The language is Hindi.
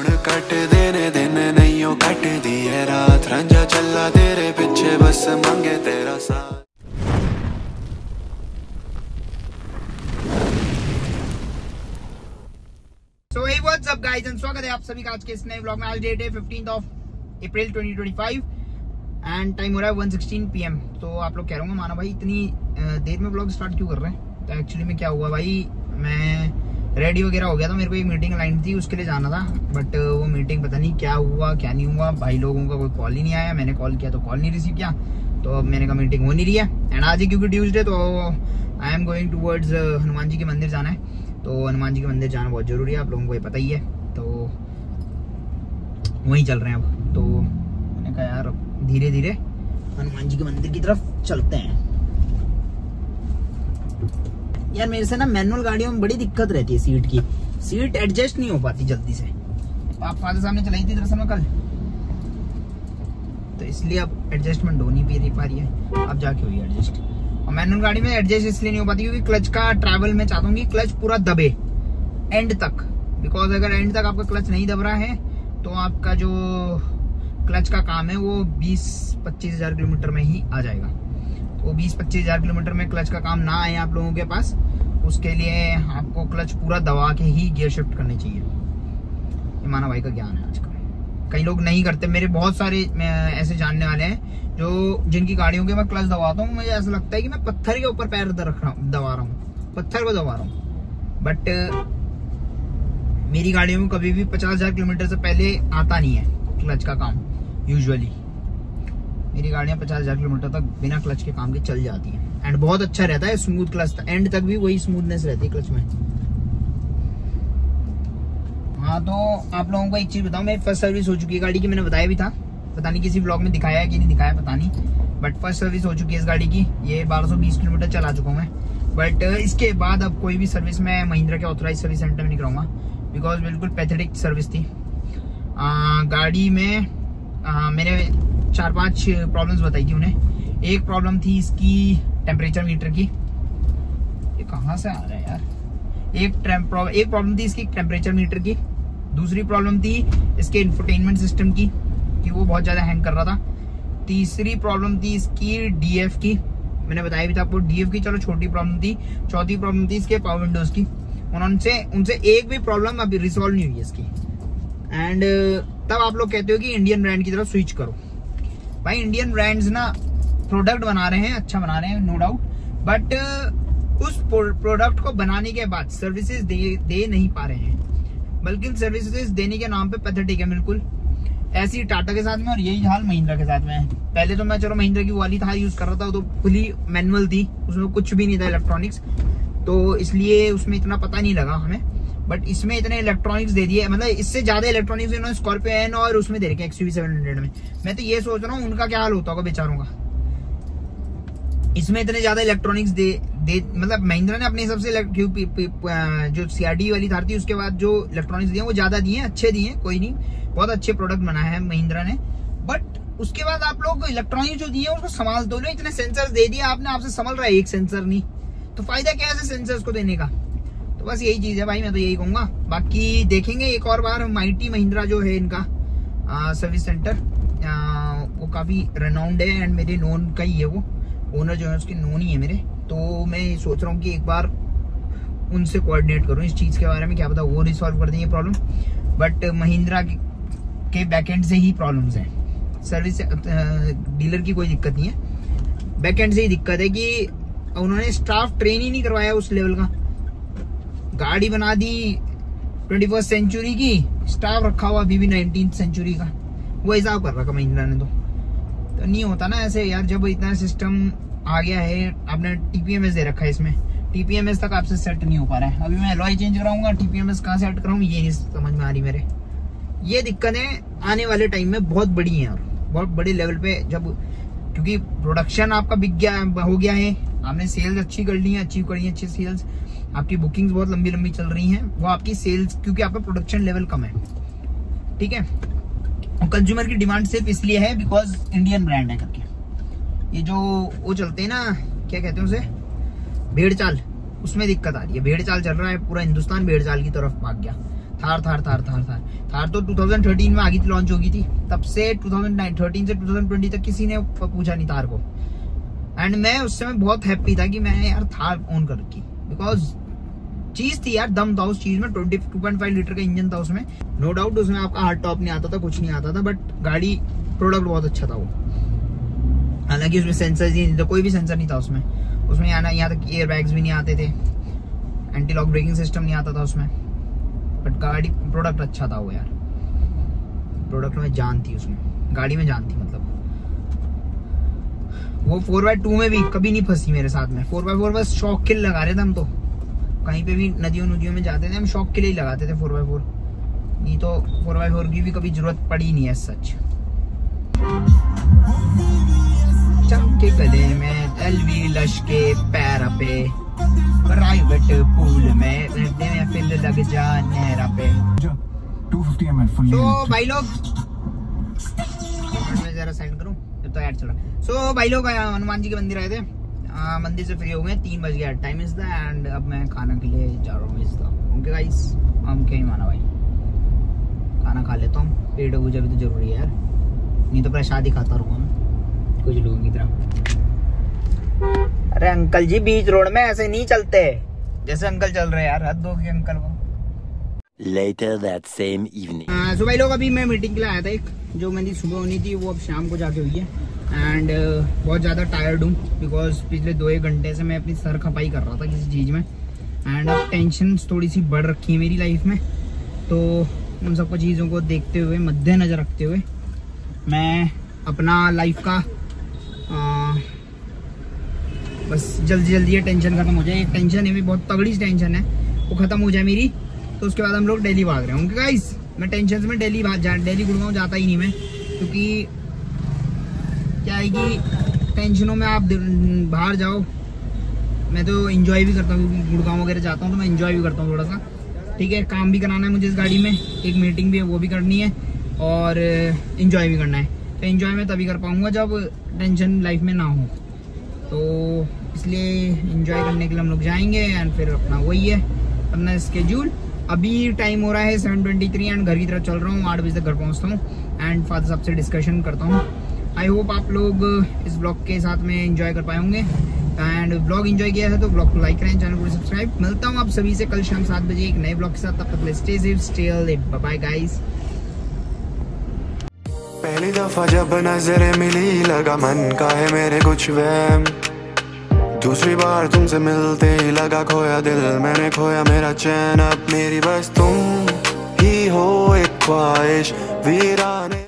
हुण कट देने दिन नहीं हो कट दी है रात रंजा चला तेरे पीछे बस मंगे तेरा साथ। So hey what's up guys and स्वागत है आप सभी का आज के इस नए व्लॉग में। आज डेट है 15 अप्रैल 2025 एंड टाइम हो रहा है 1:16 PM। तो आप लोग कह रहे होंगे माना भाई इतनी देर में व्लॉग स्टार्ट क्यों कर रहे हैं। तो एक्चुअली में क्या हुआ भाई, मैं रेडी वगैरह हो गया था, मेरे को एक मीटिंग लाइन थी उसके लिए जाना था, बट वो मीटिंग पता नहीं क्या हुआ क्या नहीं हुआ, भाई लोगों का कोई कॉल ही नहीं आया, मैंने कॉल किया तो कॉल नहीं रिसीव किया, तो अब मैंने कहा मीटिंग हो नहीं रही है। एंड आज ही क्योंकि ट्यूसडे तो I am going towards Hanuman ji के मंदिर जाना है, तो हनुमान जी के मंदिर जाना बहुत जरूरी है, आप लोगों को ये पता ही है, तो वहीं चल रहे हैं अब। तो मैंने कहा यार धीरे धीरे हनुमान जी के मंदिर की तरफ चलते हैं। यार मेरे से ना मैनुअल गाड़ियों में बड़ी दिक्कत रहती है, सीट एडजस्ट नहीं हो पाती जल्दी से। आप फादर साहब ने चलाई थी दरअसल में कल, तो इसलिए अब एडजस्टमेंट हो नहीं पा रही है, अब जाके हुई एडजस्ट। और मैनुअल गाड़ी में एडजस्ट इसलिए नहीं हो पाती क्योंकि क्लच का ट्रैवल में चाहता हूँ कि क्लच पूरा दबे एंड तक, बिकॉज अगर एंड तक आपका क्लच नहीं दब रहा है तो आपका जो क्लच का काम है वो 20-25 हज़ार किलोमीटर में ही आ जाएगा। तो 20-25 हज़ार किलोमीटर में क्लच का काम ना आए आप लोगों के पास, उसके लिए आपको क्लच पूरा दबा के ही गियर शिफ्ट करने चाहिए। ये माना भाई का ज्ञान है आजकल, कई लोग नहीं करते। मेरे बहुत सारे ऐसे जानने वाले हैं जो जिनकी गाड़ियों के मैं क्लच दबाता हूँ, मुझे ऐसा लगता है कि मैं पत्थर के ऊपर पैर दबा रहा हूँ, पत्थर को दबा रहा हूँ। बट मेरी गाड़ियों में कभी भी 50,000 किलोमीटर से पहले आता नहीं है क्लच का काम। यूजुअली मेरी गाड़ियां 50,000 किलोमीटर तक बिना क्लच के काम के चल जाती हैं एंड बहुत अच्छा रहता है, स्मूथ क्लच, एंड तक भी वही स्मूथनेस रहती है क्लच में। हाँ तो आप लोगों को एक चीज बताऊं, मेरी फर्स्ट सर्विस हो चुकी है गाड़ी की, मैंने बताया भी था, पता नहीं किसी ब्लॉग में दिखाया है कि नहीं दिखाया पता नहीं, बट फर्स्ट सर्विस हो चुकी है इस गाड़ी की। ये 1220 किलोमीटर चला चुका हूँ मैं, बट इसके बाद अब कोई भी सर्विस मैं महिंद्रा के ऑथराइज सर्विस सेंटर में नहीं कराऊंगा, बिकॉज बिल्कुल पैथेटिक सर्विस थी। गाड़ी में मैंने 4-5 प्रॉब्लम्स बताई थी उन्हें। एक प्रॉब्लम थी इसकी टेम्परेचर मीटर की, ये कहाँ से आ रहा है यार। एक प्रॉब्लम थी इसकी टेम्परेचर मीटर की, दूसरी प्रॉब्लम थी इसके इंफोटेनमेंट सिस्टम की कि वो बहुत ज्यादा हैंग कर रहा था, तीसरी प्रॉब्लम थी इसकी डीएफ की, मैंने बताया भी था आपको डीएफ की, चलो छोटी प्रॉब्लम थी। चौथी प्रॉब्लम थी इसके पावर विंडोज की, उनसे एक भी प्रॉब्लम अभी रिसॉल्व नहीं हुई है इसकी। एंड तब आप लोग कहते हो कि इंडियन ब्रांड की तरफ स्विच करो। भाई इंडियन ब्रांड्स ना प्रोडक्ट बना रहे हैं, अच्छा बना रहे हैं नो डाउट, बट उस प्रोडक्ट को बनाने के बाद सर्विसेज दे नहीं पा रहे हैं, बल्कि सर्विसेज देने के नाम पे पैथेटिक है बिल्कुल। ऐसी टाटा के साथ में और यही हाल महिंद्रा के साथ में है। पहले तो मैं चलो महिंद्रा की वाली थार यूज कर रहा था, तो फुली मैनुअल थी, उसमें कुछ भी नहीं था इलेक्ट्रॉनिक्स, तो इसलिए उसमें इतना पता नहीं लगा हमें, बट इसमें इतने इलेक्ट्रॉनिक्स दे दिए, मतलब इससे ज्यादा इलेक्ट्रॉनिक्स इन्होंने स्कॉर्पियो एन और उसमें दे रखे XUV 700 में। मैं तो ये सोच रहा हूँ उनका क्या हाल होता होगा बेचारों का, इसमें इतने ज्यादा इलेक्ट्रॉनिक्स दे मतलब महिंद्रा ने अपने हिसाब से जो CRD वाली थार थी उसके बाद जो इलेक्ट्रॉनिक्स दिए वो ज्यादा दिए, अच्छे दिए, कोई नहीं, बहुत अच्छे प्रोडक्ट बनाए हैं महिंद्रा ने, बट उसके बाद आप लोग इलेक्ट्रॉनिक्स जो दिए उसको संभाल दो। इतने सेंसर्स दे दिए आपने, आपसे संभल रहा है एक सेंसर नहीं, तो फायदा क्या है ऐसे सेंसर्स को देने का। तो बस यही चीज है भाई, मैं तो यही कहूंगा। बाकी देखेंगे एक और बार, माइटी महिंद्रा जो है इनका सर्विस सेंटर, वो काफी रेनाउंड है एंड मेरे नोन का ही है, वो ओनर जो है उसके नोन ही है मेरे, तो मैं सोच रहा हूँ कि एक बार उनसे कोऑर्डिनेट करूँ इस चीज के बारे में, क्या पता वो रिसॉल्व कर देंगे प्रॉब्लम। बट महिंद्रा के बैकएंड से ही प्रॉब्लम्स हैं, सर्विस डीलर की कोई दिक्कत नहीं है, बैकएंड से ही दिक्कत है कि उन्होंने स्टाफ ट्रेन ही नहीं करवाया उस लेवल का। गाड़ी बना दी 21st सेंचुरी की, स्टाफ रखा हुआ अभी भी 19th सेंचुरी का, वो हिसाब कर रखा महिंद्रा ने। तो नहीं होता ना ऐसे यार, जब इतना सिस्टम आ गया है, आपने TPMS दे रखा है, इसमें TPMS तक आपसे सेट नहीं हो पा रहा है। अभी मैं एलॉय चेंज कराऊंगा, TPMS कहाँ सेट कराऊं ये नहीं समझ में आ रही मेरे। ये दिक्कतें आने वाले टाइम में बहुत बड़ी हैं और बहुत बड़े लेवल पे, जब क्योंकि प्रोडक्शन आपका हो गया है, आपने सेल्स अच्छी कर ली है, अचीव करी है अच्छी सेल्स, आपकी बुकिंग्स बहुत लंबी लंबी चल रही हैं, वो आपकी सेल्स क्योंकि आपका प्रोडक्शन लेवल कम है, ठीक है। और कंज्यूमर की डिमांड सिर्फ इसलिए है बिकॉज इंडियन ब्रांड है करके। ये जो वो चलते हैं ना, क्या कहते हैं उसे, भेड़ चाल, उसमें दिक्कत आ रही है। भेड़ चाल चल रहा है, पूरा हिंदुस्तान भेड़ चाल की तरफ भाग गया। थार तो 2013 में आ गई थी, लॉन्च हो गई थी। तब से 2013 से 2020 तक किसी ने पूछा नहीं थार को। एंड मैं उस समय बहुत हैप्पी था कि मैंने यार थार ओन कर रखी, बिकॉज चीज थी यार, दम था उस चीज में। 22.5 लीटर का इंजन था उसमें, नो डाउट। उसमें आपका हार्ड टॉप नहीं आता था, कुछ नहीं आता था, बट गाड़ी प्रोडक्ट बहुत अच्छा था वो। हालांकि उसमें सेंसर ही नहीं था, कोई भी सेंसर नहीं था उसमें। यहाँ तक एयर बैग्स भी नहीं आते थे, एंटी लॉक ब्रेकिंग सिस्टम नहीं आता था उसमें, बट गाड़ी प्रोडक्ट अच्छा था वो यार। प्रोडक्ट में जान थी, उसमें गाड़ी में जान थी। मतलब वो 4x2 में भी कभी नहीं फंसी मेरे साथ में। 4x4 बस शौक के लिए लगा रहे थे हम तो, कहीं पे भी नदियों में जाते थे हम, शौक के लिए ही लगाते थे 4x4। नहीं तो 4x4 की भी कभी जरूरत पड़ी नहीं है सच। चमके गले में एलवी लश के पैर पे, प्राइवेट पूल में फिर लग जा नहरा पे। 250 ml फुल। तो भाई लोग, मैं जरा सेंड करूं जब तो ऐड चल रहा। सो भाई लोग हनुमान जी के मंदिर आए थे, मंदिर से फ्री हो गए, 3 बज गया, टाइम इज द। एंड अब मैं खाना के लिए जा रहा हूँ इस द। ओके गाइस, हम क्या ही माना भाई, खाना खा लेता हूँ, पेट पूजा भी तो जरूरी है यार, नहीं तो प्रसाद ही खाता रहूँगा मैं कुछ लोगों की तरह। अरे अंकल जी, बीच रोड में ऐसे नहीं चलते जैसे अंकल चल रहे हैं यार, हद होगी अंकल को। Later that same evening. सो भाई लोग, अभी मैं मीटिंग के लिए आया था एक, जो मेरी सुबह होनी थी वो अब शाम को जाके हुई है। एंड बहुत ज़्यादा टायर्ड हूँ, बिकॉज पिछले 2-1 घंटे से मैं अपनी सर खपाई कर रहा था किसी चीज़ में। एंड अब टेंशन थोड़ी सी बढ़ रखी है मेरी लाइफ में, तो उन सबको चीज़ों को देखते हुए, मद्देनजर रखते हुए, मैं अपना लाइफ का बस जल्दी ये टेंशन खत्म हो जाए। एक टेंशन है भी, बहुत तगड़ी टेंशन है, वो खत्म हो जाए मेरी, तो उसके बाद हम लोग दिल्ली भाग रहे हैं। ओके गाइस, मैं टेंशन में दिल्ली गुड़गांव जाता ही नहीं मैं, क्योंकि क्या है कि टेंशनों में आप बाहर जाओ। मैं तो एंजॉय भी करता हूँ, क्योंकि गुड़गांव वगैरह जाता हूँ तो मैं एंजॉय भी करता हूँ थोड़ा सा। ठीक है, काम भी कराना है मुझे इस गाड़ी में, एक मीटिंग भी है वो भी करनी है, और एंजॉय भी करना है। तो एंजॉय मैं तभी कर पाऊँगा जब टेंशन लाइफ में ना हो, तो इसलिए एंजॉय करने के लिए हम लोग जाएंगे। एंड फिर अपना वही है अपना स्केड्यूल। अभी टाइम हो रहा है 7:23 एंड घर की तरफ चल रहा हूँ, 8 बजे तक घर पहुँचता हूँ एंड फादर साहब से डिस्कशन करता हूँ। आई होप आप लोग इस ब्लॉग के साथ में एंजॉय कर पाए होंगे। एंड ब्लॉग एंजॉय किया है तो ब्लॉग को लाइक करें, चैनल को सब्सक्राइब। मिलता हूँ आप सभी से कल शाम 7 बजे एक नए ब्लॉग के साथ। तब तक stay safe, stay healthy, bye bye guys. पहली दफा जब नजरें मिली लगा मन का है मेरे कुछ वहम, दूसरी बार तुमसे मिलते ही लगा खोया दिल मैंने, खोया मेरा चैन। अब मेरी बस तुम ही हो एक ख्वाहिश वीराने।